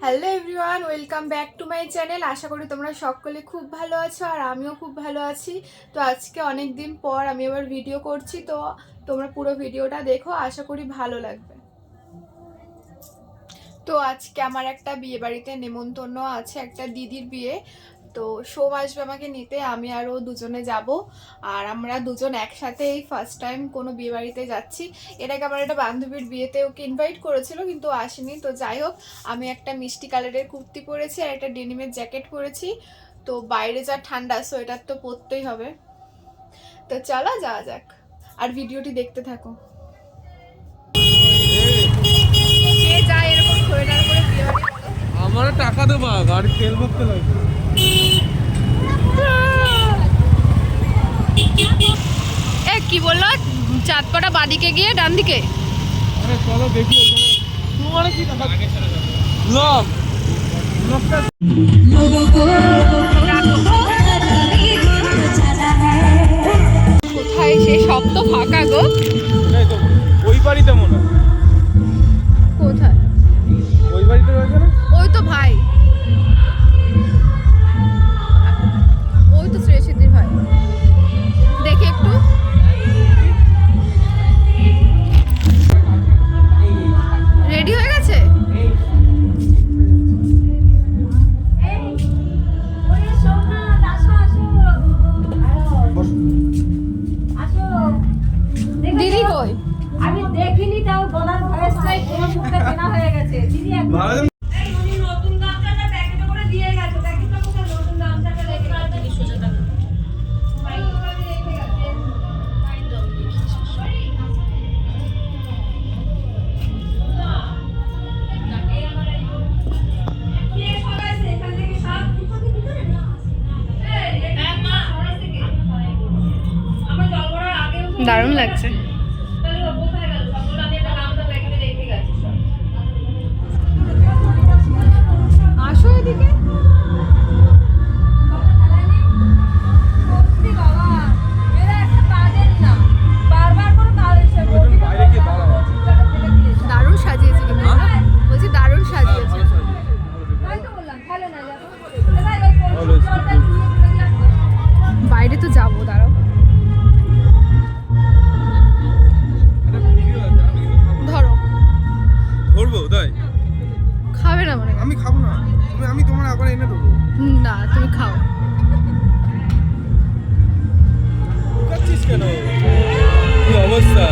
Hello everyone, welcome back to my channel. আশা করি তোমরা সকলে খুব ভালো আছো আর আমিও খুব ভালো আছি। তো আজকে অনেক দিন পর আমি আবার ভিডিও করছি, তো তোমরা পুরো ভিডিওটা দেখো, আশা করি ভালো লাগবে। তো আজকে আমার একটা বিয়ে বাড়িতে নেমন্তন্ন আছে, একটা দিদির বিয়ে। তো সোম আসবে আমাকে নিতে, আমি আর ও দুজনে যাব। আর আমরা দুজন একসাথে এই ফার্স্ট টাইম কোনো বিয়ে বাড়িতে যাচ্ছি। এর আগে আমার একটা বান্ধবীর বিয়েতে ওকে ইনভাইট করেছিল, কিন্তু আসেনি। তো যাই হোক, আমি একটা মিষ্টি কালারের কুর্তি পরেছি আর একটা ডেনিমের জ্যাকেট পরেছি। তো বাইরে যা ঠান্ডা, সোয়েটার তো পরতেই হবে। তো চলো যাওয়া যাক, আর ভিডিওটি দেখতে থাকো। কে যায় এরকম সোয়েটার পরে বিয়ে বাড়ি? আমার টাকা দেবা, গাড়ি তেল ভরতে লাগবে। এ কি বললো? চাঁদপাড়া বাদিকে গিয়ে ডান দিকে? আরে চলো দেখি ওখানে। তোমার কি টাকা লক লকটা কোথায়? সে সব তো ফাঁকা গো। এই তো ওই বাড়িতে মনে হয়। কোথায়? ওই বাড়িতে রয়েছে না? ওই তো ভাই, ওই তো শ্রেয়সিদ্ধির ভাই। দেখি একটু। রেডি হয়ে গেছে? দিদি কই? আমি দেখিনি, তাও বলার ভয়েসটাই তোমার মুখে চেনা হয়ে গেছে। দিদি একদম এই উনি নতুন গামছাটা প্যাকেটে করে দিয়ে গেছে। প্যাকেটটা কোথায়? নতুন গামছাটা রেখে গেছে সোজা থাকবে। দারুণ লাগছে। আসো এদিকে। বাইরে গিয়ে দাঁড়াও। দারুণ সাজিয়েছে কিন্তু, বলছি দারুণ সাজিয়েছে। বাইরে তো যাবো, দাঁড়াও। ধরো। ধরবো তাই? খাবে না মানে? আমি খাবো না। আমি তোমার আবার এনে দেবো। না, তুমি খাও। লুকাচ্ছিস কেন? কি অবস্থা?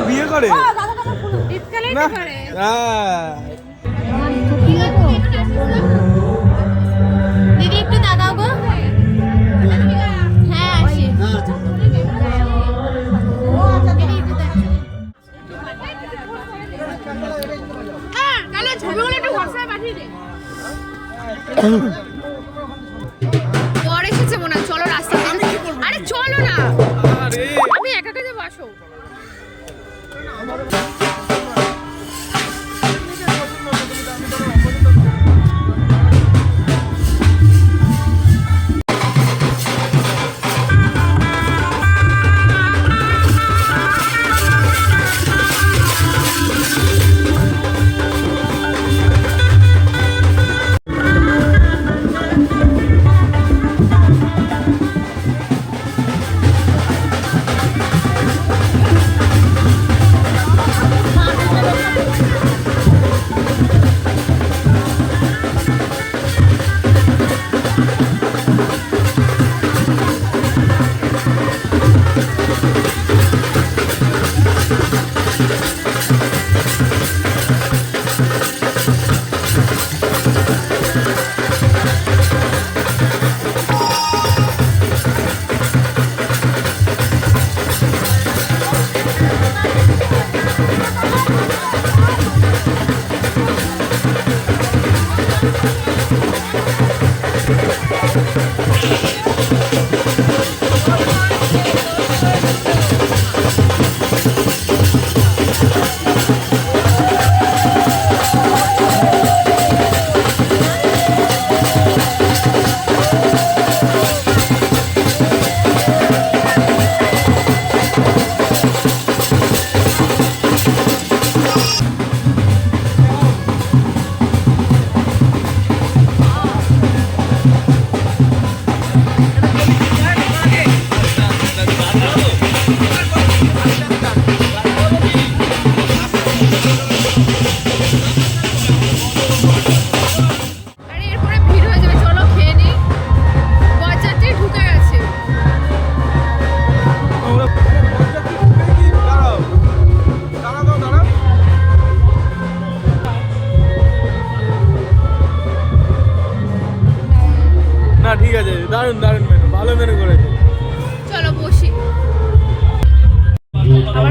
বিয়ে করে না? দিদি একটু দাদাও গো। হ্যাঁ আসি। তাহলে ছবিগুলো একটু হোয়াটসঅ্যাপে পাঠিয়ে দে। পরে এসেছে মনে হয়, চলো রাস্তা। আরে চলো না, আমি একা একা যাবো, আসো।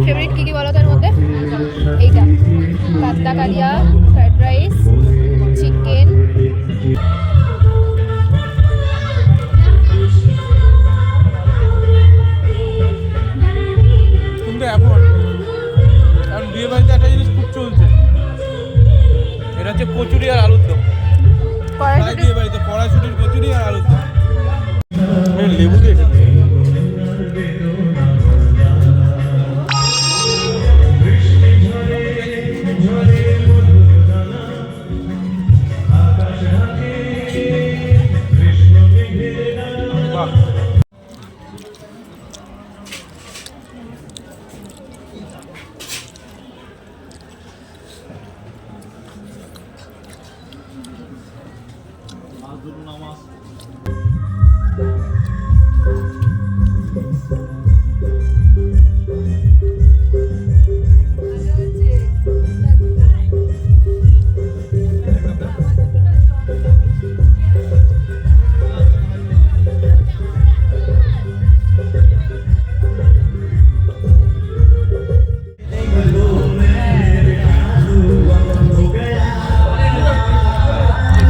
তোমার ফেভারিট কি কি বলো তার মধ্যে? এইটা কাতলা কালিয়া, ফ্রাইড রাইস, চিকেন। কিন্তু এখন বিয়ে বাড়িতে একটা জিনিস খুব চলছে, এটা হচ্ছে কচুরি আর আলুর দম। বিয়ে বাড়িতে কড়াইশুটির কচুরি আর আলুর দম লেবু দিয়ে খেতে।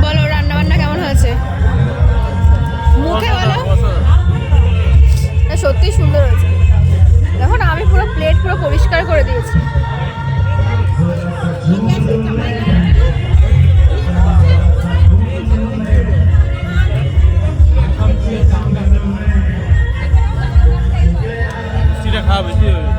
বলো রান্না বান্না কেমন হয়েছে? মুখে বলো। সত্যি সুন্দর হয়েছে। দেখো না, আমি পুরো প্লেট পুরো পরিষ্কার করে দিয়েছি। মিষ্টিটা খাওয়া বেশি হয়ে গেছে।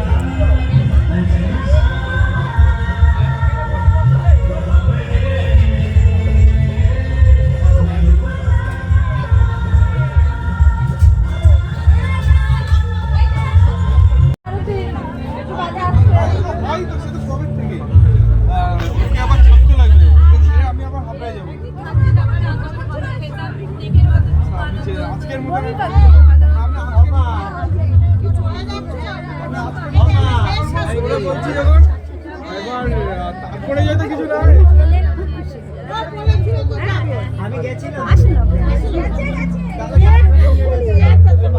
তারপরে যাতে কিছু না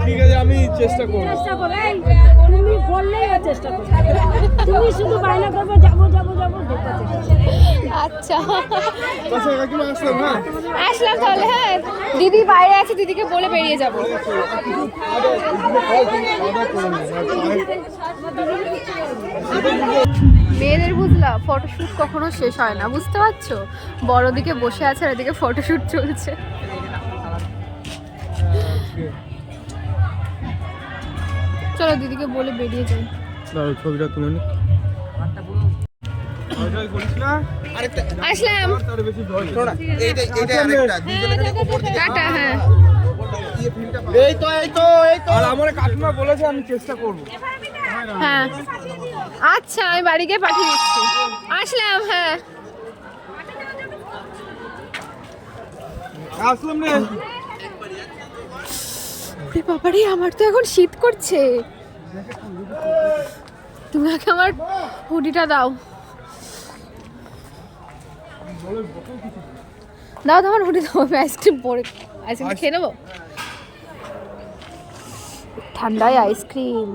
ঠিক আছে, আমি চেষ্টা করবো। তুমি বললেই চেষ্টা করো, তুমি শুধু বায়না করবে যাবো যাবো যাবো। আচ্ছা আসলাম। হ্যাঁ আসলাম তাহলে। হ্যাঁ দিদি বাইরে আছে, দিদিকে বলে বেরিয়ে যাবো। মেয়েদের বুঝলা ফটোশুট কখনো শেষ হয় না, বুঝতে পারছো? বড় দিকে বসে আছে আর এদিকে ফটোশুট চলছে। চলো দিদিকে বলে বেরিয়ে যাই। ছবিটা তুলে নি। আসলাম টাটা। হ্যাঁ আর আমার কাকিমা বলেছে আমি চেষ্টা করবো। হ্যাঁ আচ্ছা, আমি বাড়ি গিয়ে পাঠিয়ে দিচ্ছি। আসলাম। হ্যাঁ আসলাম রে। বাবারে, আমার তো এখন শীত করছে। তুমি আগে আমার হুডিটা দাও। দাও তোমার হুডি দাও, আমি আইসক্রিম পরে আইসক্রিম খেয়ে নেবো। ঠান্ডায় আইসক্রিম।